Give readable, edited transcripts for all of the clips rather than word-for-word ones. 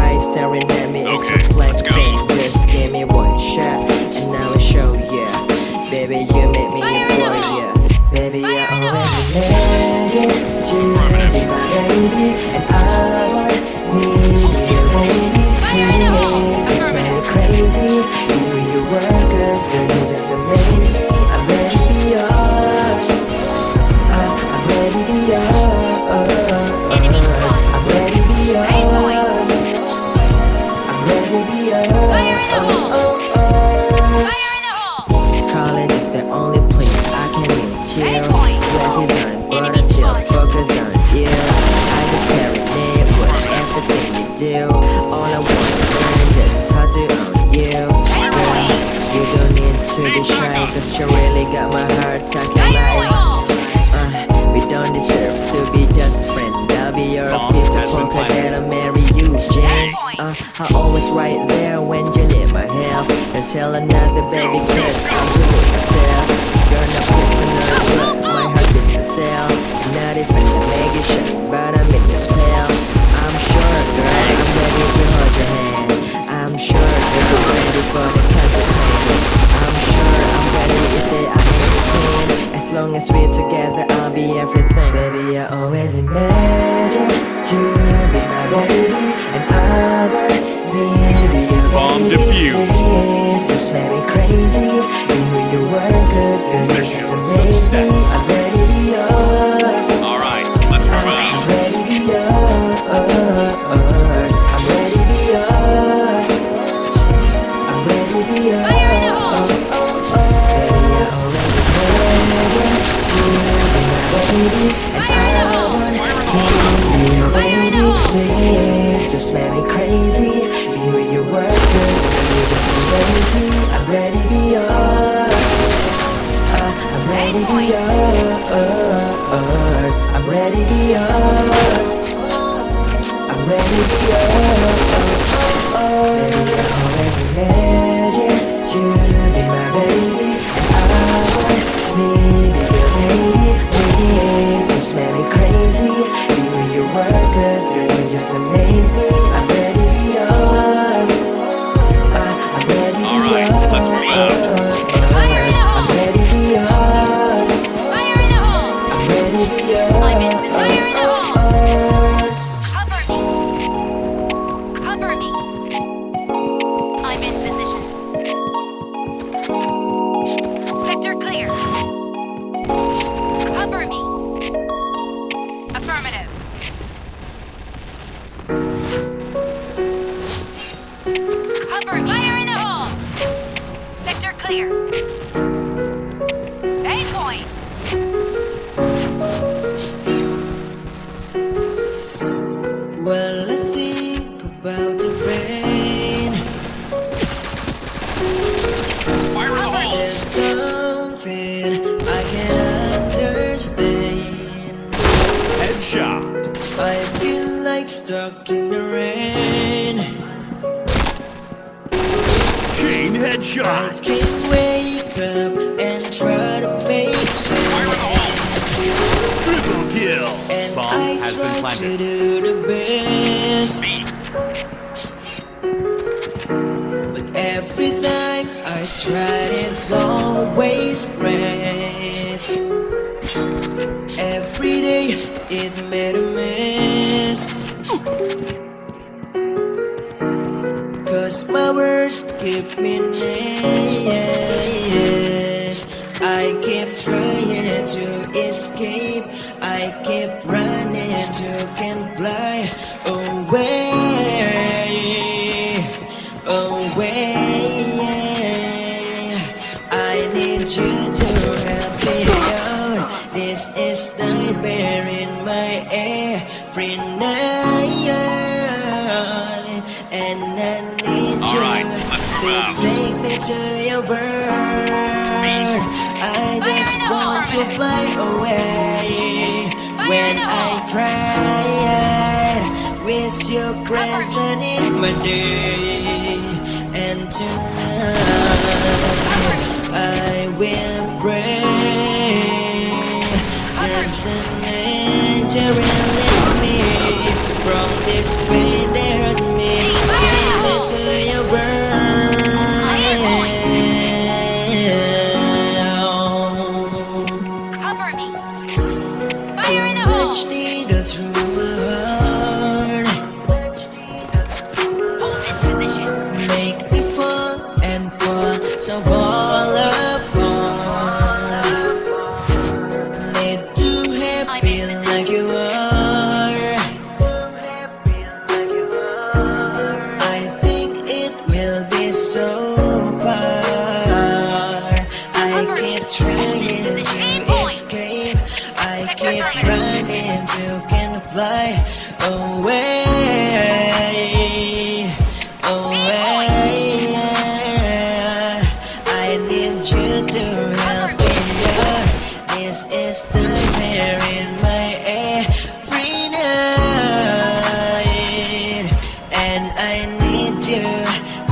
eyes staring at me, it's reflecting. Just give me one shot and I will show ya. Baby, you make me euphoria. Baby, I already made it. You be my baby, and I need you, baby. It's very crazy. You and your workers, girl, you just amaze me. I'm ready to be yours. I'm ready to be yours. I'm ready to be yours. I'm ready to be yours. Calling is the only place I can meet you. Glasses on, but I still focus on you. I just carry it with everything you do. All I want is just how to own you. Girl, you don't need to be shy, cause you really got my heart talking like we don't deserve to be just friends. I'll be your Peter Parker, then I'll marry you, Jane. I'm always right there when you need my help. Don't tell another baby, cause I'm doing myself. You're not personal, but my heart is a cell. Not even to make it shine, but I'm in your spell. I'm sure, girl, I'm ready to hold your hand. I'm sure, girl, I'm ready for the consequence. I'm sure I'm ready if they are anything. As long as we're together, I'll be everything. Baby, I always imagine you be my baby, and I would be your Bomb baby. defused. It's just made me crazy. You and your workers, girl, you just Mission amaze me. success. I'm ready to be yours. Alright, let's move I'm out. ready to be yours. I'm ready to be yours. I'm ready to be yours. Baby, I already know you be my baby, and I want to be your baby. Please, just make me crazy. You and your workers, you just amaze me. I'm ready to be yours. I'm ready to be yours. I'm ready to be yours. I'm ready to be yours. Baby, I always imagined you be my baby, and I want me be your baby. Please, just make me crazy. You and your workers, girl, you just amaze me. I'm ready to be yours. I'm ready to be yours. Alright, let's move out. I'm ready to be yours. I'm ready to be yours. Cover me. I'm in position. Sector clear. Cover me. Affirmative. Cover me. Fire in the hole. Sector clear. A point. Well, I think about the rain. Fire in the hole. There's something I can't understand. Headshot. I feel like stuck in the rain. Chain I headshot. can't wake up and try to make Fire in the sense. hole. Triple kill. And Bomb I has been try planted. to do the best. But every time I tried, it's always grace. Every day it made a mess. Cause my words keep me yes. I keep trying to escape. I keep running to can fly away. I need you to help me out. This is nightmare in my every night, and I need Alright, you let's move to out. take me to your world. I just want to fly away. When I cried, wish you present in my day. And tonight I will pray. There's an angel release me from this pain that hurts me. away. I need you to help me. This is the air in my every night, and I need you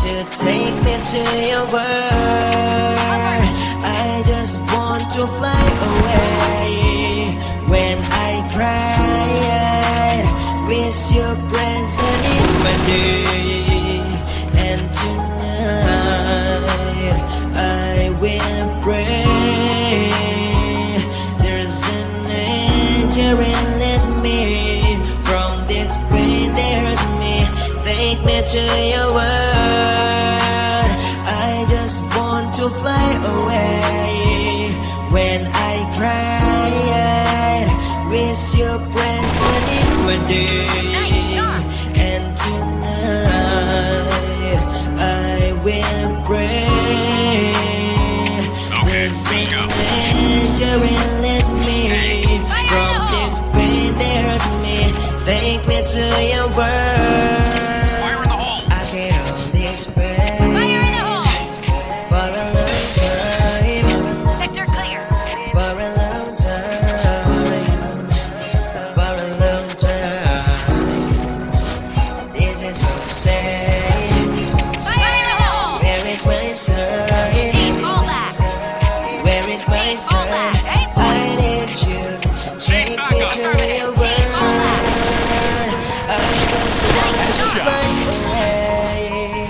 to take me to your world. I just want to fly away. When I cried, wish your presence in my day. And tonight I will pray. There's an angel release me from this pain. There's me, take me to your world. I just want to fly away. When I cried, wish your presence in my day. And tonight I will pray. There's an angel release me from this pain. There's me, take me to your world. Fire in the hole. I can't hold this pain Fire in the hole! for a long time. Sector clear. For a long time. For a long time. This is so sad. Fire in the hole! Where is my son? Aim all that. Where is my son? I need you to take me to your world. I just want to fly away.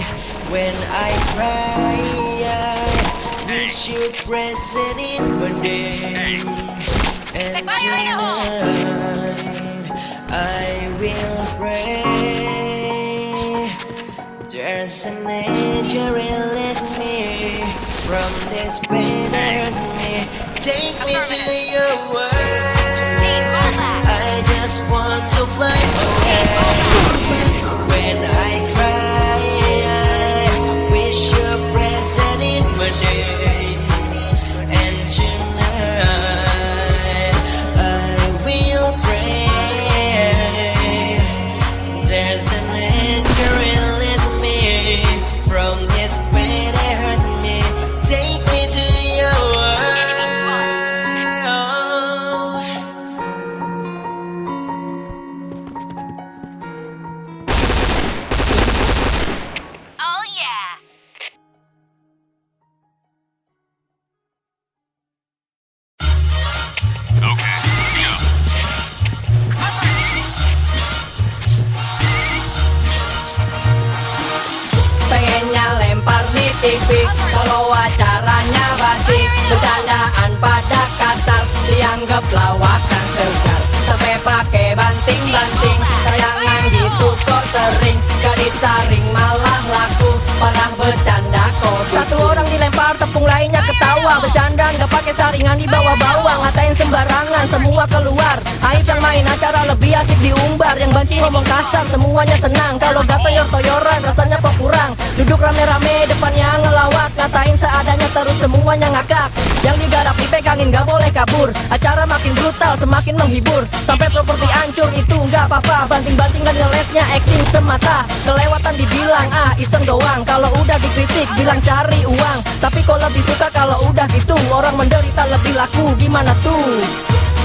When I cry, wish you present in my day. And tonight I will pray. There's an angel release me from this pain. There's me, take me to your world. I just want to fly away. When I cry, wish your presence in my day. And tonight I will pray. There's an angel release me from this pain. Hurt me, take me to your world. Oh yeah! Okay, go. Pengennya lempar di TV kalau acaranya basi, bercandaan pada kasar dianggap lawakan segar. Sampai pakai banting-banting, tayangan gitu kok sering, gak disaring malah laku, parah bercanda kok. Satu orang dilempar, tepung lainnya ketawa, bercandaan gak pakai saringan dibawa-bawa, ngatain sembarangan semua keluar. Aib yang main acara lebih asik diumbar, yang banci ngomong kasar semuanya senang. Kalau gak toyor-toyoran rasanya kok kurang. Duduk rame-rame depannya ngelawak, ngatain seadanya terus semuanya ngakak. Yang digarap dipegangin gak boleh kabur, acara makin brutal semakin menghibur. Sampai properti hancur itu gak apa-apa, banting-banting dan ngelesnya acting semata. Kelewatan dibilang iseng doang, kalau udah dikritik bilang cari uang. Tapi kok lebih suka kalau udah gitu, orang menderita lebih laku, gimana tuh?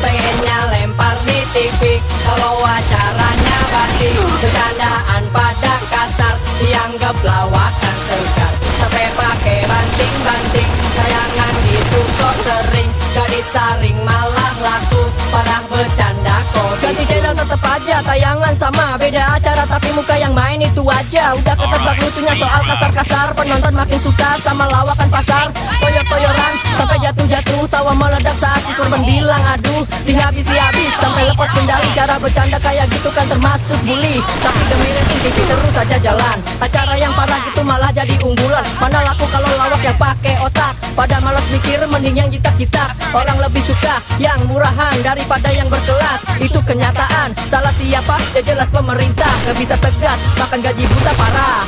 Pengennya lempar di TV kalau acaranya basi, bercandaan pada kasar dianggap lawakan segar. Sampai pakai banting-banting, tayangan gitu kok sering, gak disaring malah laku, parah bercanda kok. Ganti channel tetep aja, tayangan sama, beda acara tapi muka yang main itu aja. Udah ketebak lucunya soal kasar-kasar, penonton makin suka sama lawakan pasar. Toyor-toyoran sampai jatuh-jatuh, tawa meledak saat si korban bilang aduh, dihabisi-habis sampai lepas kendali. Cara bercanda kayak gitu kan termasuk bully, tapi demi rating TV terus aja jalan. Acara yang parah gitu malah jadi unggulan. Mana laku kalau lawak yang pakai otak, pada malas mikir mending yang jitak-jitak. Orang lebih suka yang murahan daripada yang berkelas, itu kenyataan. Salah siapa? Ya jelas pemerintah, gak bisa tegas, makan gaji buta parah.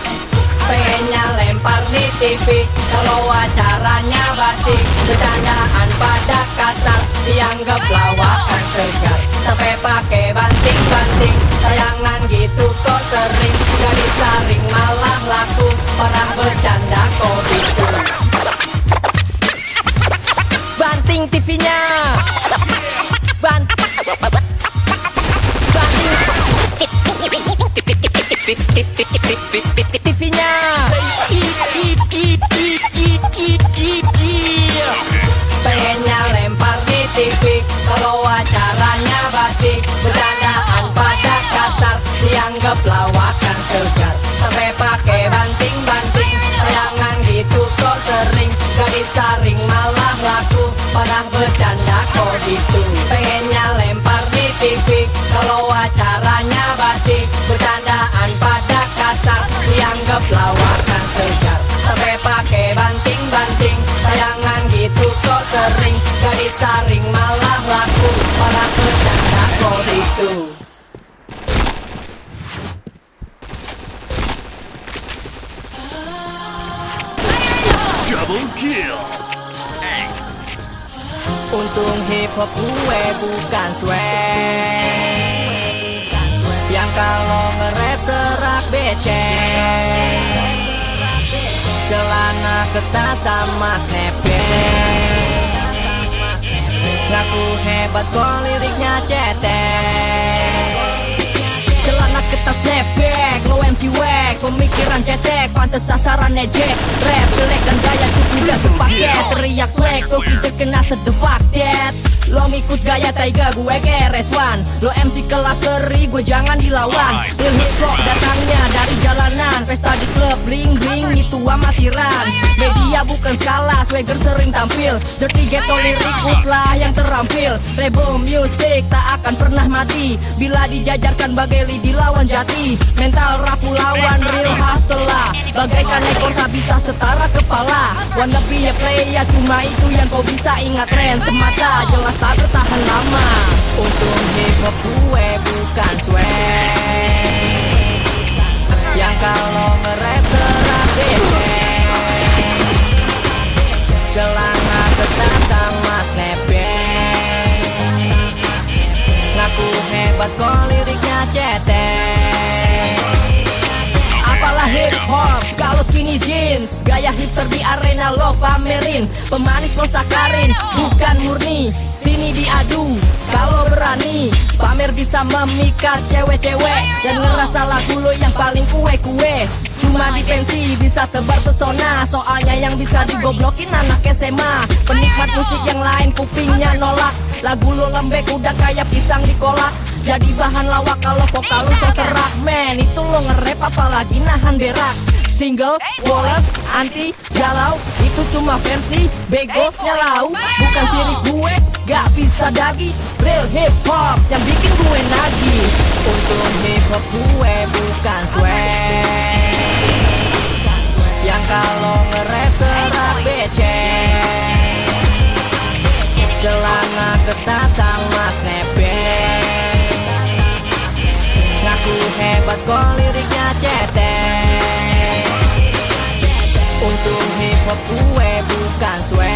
Pengennya lempar di TV. Kalau acaranya basi, bercandaan pada kasar, dianggap lawakan segar. Sampai pakai banting-banting, tayangan gitu kok sering. Gak disaring malah laku, pernah bercanda kok gitu. Banting TV-nya, banting TV-nya. Pengennya lempar di TV, kalau acaranya basi, bercandaan pada kasar, dianggap lawakan segar. Sampai pakai banting-banting, tayangan gitu kok sering. Gak disaring malah laku, pernah bercanda kok gitu. Pengennya lempar di TV, kalau acaranya basi, bercandaan pada kasar, dianggap lawakan segar. Sampai pakai banting-banting, tayangan gitu kok sering. Gak disaring malah laku, pernah bercanda kok gitu. Double kill. Untung hip hop gue bukan swag yang kalau nge-rap serak becek, celana ketat sama snapback, ngaku hebat kok liriknya cetek. Celana ketat snapback, lo MC wack, pemikiran cetek, pantes sasaran ejek. Rap jelek dan gaya cukup gak sepaket, teriak swag, lo kijek kena sedefak dead. Lo ngikut gaya Taiga, gue KRS-One. Lo MC kelas teri, gue jangan dilawan. Real hip hop datangnya dari jalanan, pesta di klub, bling bling itu amatiran. Media bukan skala, swagger sering tampil, dirty ghetto lirikus lah yang terampil. Rebel music tak akan pernah mati bila dijajarkan bagai lidi lawan jati. Mental rapu lawan real hustler, bagaikan ekor tak bisa setara kepala. Wanna be a player, cuma itu yang kau bisa ingat. Tren semata jelas tak bertahan lama. Untung hip hop gue bukan swag yang kalau nge-rap serak becek, celana ketat sama snapback, ngaku hebat kok liriknya cetek. Apalah hip hop kalau skinny jeans, gaya hipster di arena lo pamerin. Pemanis lo sakarin, bukan murni, sini diadu kalau berani. Pamer bisa memikat cewek-cewek dan ngerasa lagu lo yang paling kue-kue. Cuma di pensi bisa tebar pesona, soalnya yang bisa digoblokin anak SMA. Penikmat musik yang lain kupingnya nolak, lagu lo lembek udah kayak pisang dikolak. Jadi bahan lawak kalau vokal lo so serak. Men itu lo nge-rap apalagi nahan berak. Single, Wallace, anti, galau, itu cuma versi begonya lau. Bukan sirik gue, gak bisa dagi. Real hip hop yang bikin gue nagih. Untung hip hop gue bukan swag yang kalau nge-rap serak becek, celana ketat sama snapback, ngaku hebat kok liriknya cetek. Untung hip hop gue bukan swag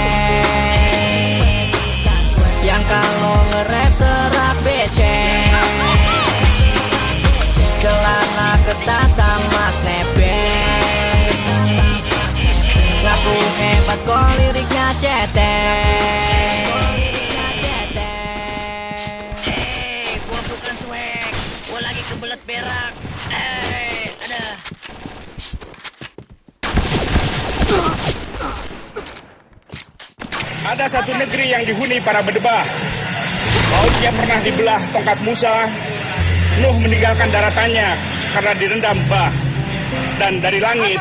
yang kalau nge-rap serak becek, celana ketat sama snapback, ngaku hebat kok liriknya cetek. Gua bukan swag, gua lagi kebelet berak. Ada. Ada satu negeri yang dihuni para berdebah. Lautnya pernah dibelah tongkat Musa. Nuh meninggalkan daratannya karena direndam bah. Dan dari langit,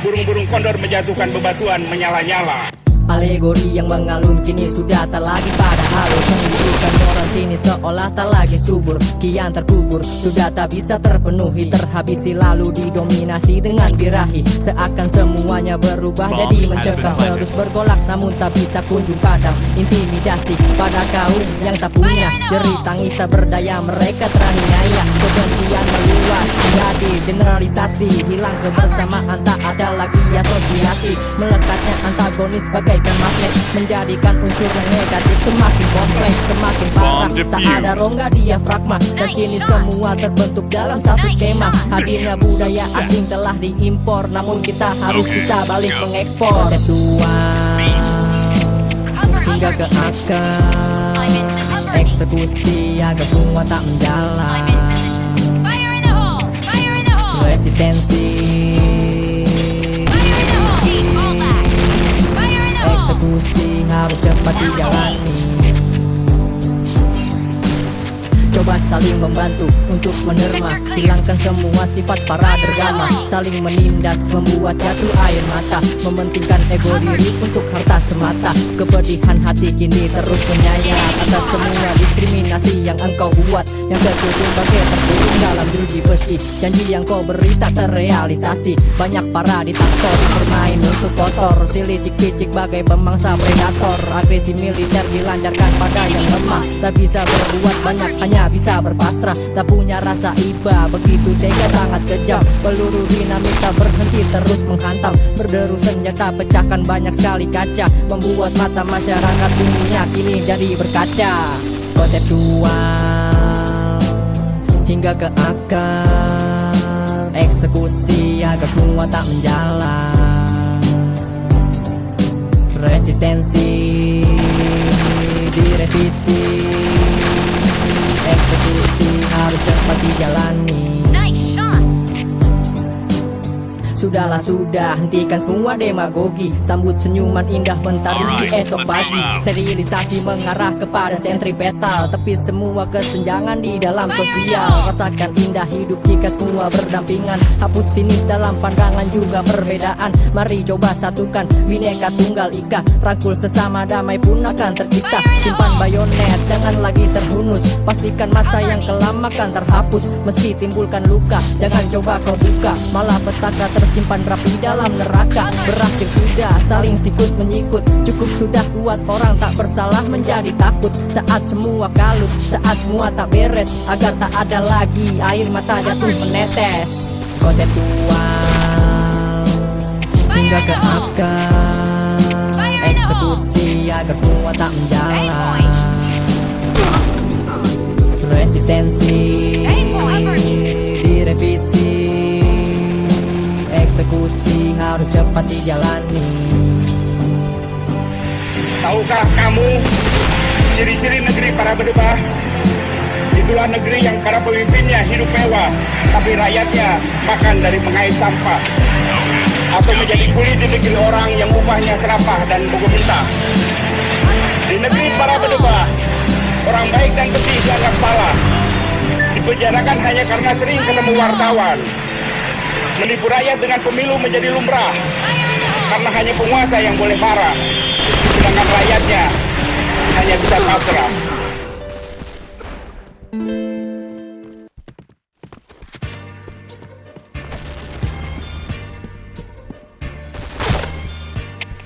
burung-burung kondor menjatuhkan bebatuan menyala-nyala. Alegori yang mengalun kini sudah tak lagi pada halus. Pendidikan moral sini seolah tak lagi subur, kian terkubur, sudah tak bisa terpenuhi, terhabisi lalu didominasi dengan birahi. Seakan semuanya berubah jadi mencekam, terus bergolak namun tak bisa kunjung padam. Intimidasi pada kaum yang tak punya, jerit tangis tak berdaya, mereka teraniaya. Kebencian meluas jadi generalisasi, hilang kebersamaan tak ada lagi asosiasi. Melekatnya antagonis bagaikan magnet, menjadikan unsur yang negatif semakin kompleks, semakin parah. Tak ada rongga diafragma, dan kini semua terbentuk dalam satu skema. Hadirnya budaya asing telah diimpor, namun kita harus bisa balik mengekspor. Konseptual hingga ke akar, eksekusi agar semua tak menjalan. Fire in the hole! Fire in the hole! Resistensi, eksekusi harus cepat dijalani. Coba saling membantu untuk menerma, hilangkan semua sifat para dergama. Saling menindas membuat jatuh air mata, mementingkan ego diri untuk harta semata. Kepedihan hati kini terus menyayat atas semua diskriminasi yang engkau buat, yang tertutup bagai terkurung dalam jeruji besi. Janji yang kau beri tak terrealisasi, banyak para diktator bermain untuk kotor. Si licik-licik bagai pemangsa predator, agresi militer dilancarkan pada yang lemah. Tak bisa berbuat banyak, hanya bisa berpasrah, tak punya rasa iba, begitu tega sangat kejam. Peluru dinamit tak berhenti terus menghantam, berderu senjata pecahkan banyak sekali kaca, membuat mata masyarakat dunia kini jadi berkaca. Konseptual hingga ke akar, eksekusi agar semua tak menjalan. Resistensi direvisi, eksekusi harus cepat dijalani. Nice shot! Sudahlah sudah, hentikan semua demagogi, sambut senyuman indah mentari di esok pagi. Sterilisasi mengarah kepada sentripetal, tepis semua kesenjangan di dalam sosial. Rasakan indah hidup jika semua berdampingan, hapus sinis dalam pandangan juga perbedaan. Mari coba satukan Bhinneka Tunggal Ika, rangkul sesama damai pun akan tercipta. Simpan bayonet, jangan lagi terhunus, pastikan masa yang kelam akan terhapus. Meski timbulkan luka, jangan coba kau buka, malah petaka tersimpan rapi dalam neraka. Berakhir sudah saling sikut menyikut, cukup sudah buat orang tak bersalah menjadi takut. Saat semua kalut, saat semua tak beres, agar tak ada lagi air mata jatuh menetes. Konseptual hingga ke akar, eksekusi agar semua tak menjalan. Resistensi direvisi, eksekusi harus cepat dijalani. Tahukah kamu ciri-ciri negeri para berdebah? Itulah negeri yang para pemimpinnya hidup mewah, tapi rakyatnya makan dari mengais sampah, atau menjadi kuli di negeri orang yang upahnya serapah dan buku mentah. Di negeri para berdebah, orang baik dan bersih dianggap salah, dipenjarakan hanya karena sering ketemu wartawan. Menipu rakyat dengan pemilu menjadi lumrah, karena hanya penguasa yang boleh marah, sedangkan rakyatnya hanya bisa pasrah.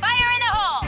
Fire in the hole!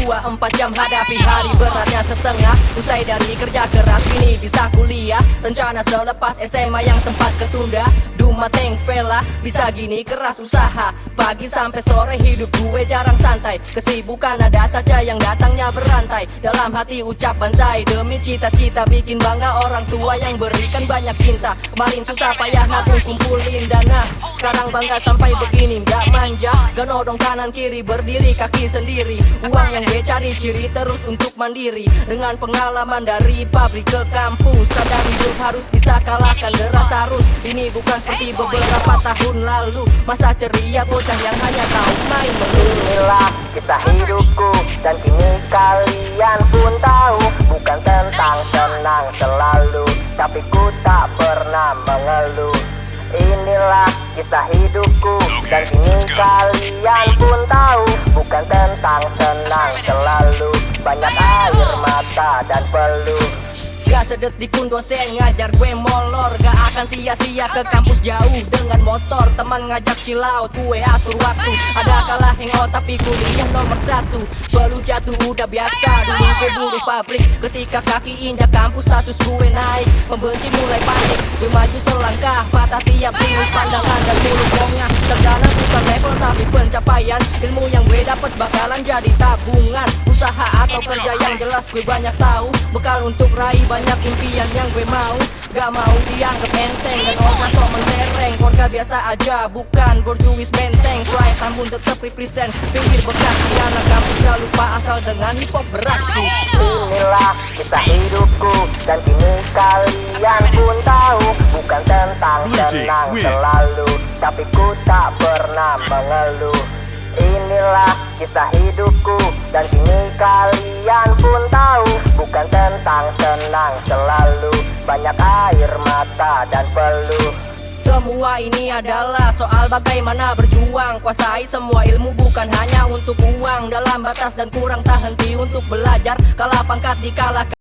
24 jam hadapi hari beratnya setengah, usai dari kerja keras kini bisa kuliah. Rencana selepas SMA yang sempat ketunda, Dumateng Vela bisa gini keras usaha. Pagi sampai sore hidup gue jarang santai, kesibukan ada saja yang datangnya berantai. Dalam hati ucap banzai demi cita-cita, bikin bangga orang tua yang berikan banyak cinta. Kemarin susah payah nabung kumpulin dana, sekarang bangga sampai begini gak manja. Gak nodong kanan kiri berdiri kaki sendiri, uang yang gue cari ciri terus untuk mandiri. Dengan pengalaman dari pabrik ke kampus, sadar hidup harus bisa kalahkan deras arus. Ini bukan seperti beberapa tahun lalu, masa ceria bocah yang hanya tahu main melulu. Inilah kisah hidupku dan kini kalian pun tahu, bukan tentang senang selalu, tapi ku tak pernah mengeluh. Inilah kisah hidupku dan kini kalian pun tahu, bukan tentang senang selalu, banyak air mata dan peluh. Gak sedetik pun dosen ngajar gue molor, gak akan sia-sia ke kampus jauh dengan motor. Teman ngajak chill-out, gue atur waktu. Ada kalah hangout tapi kuliah nomor 1. Baru jatuh udah biasa, dulu gue buruh pabrik. Ketika kaki injak kampus status gue naik, pembenci mulai panik. Gue maju selangkah, patah tiap sinis pandangan dan mulut bongah. Terdanang bukan level tapi pencapaian, ilmu yang gue dapat bakalan jadi tabungan. Usaha atau kerja yang jelas gue banyak tahu, bekal untuk raih banyak impian yang gue mau. Gak mau dianggap enteng dan orang sok mentereng. Keluarga biasa aja, bukan borjuis benteng. Pride Tambun tetap represent pinggir Bekasi. Anak kampus gak lupa asal dengan hip hop beraksi. Inilah kisah hidupku dan kini kalian pun tahu, bukan tentang senang selalu, tapi ku tak pernah mengeluh. Inilah kisah hidupku dan kini kalian pun tahu, bukan tentang senang selalu, banyak air mata dan peluh. Semua ini adalah soal bagaimana berjuang, kuasai semua ilmu bukan hanya untuk uang. Dalam batas dan kurang tak henti untuk belajar, kalah pangkat dikalahkan.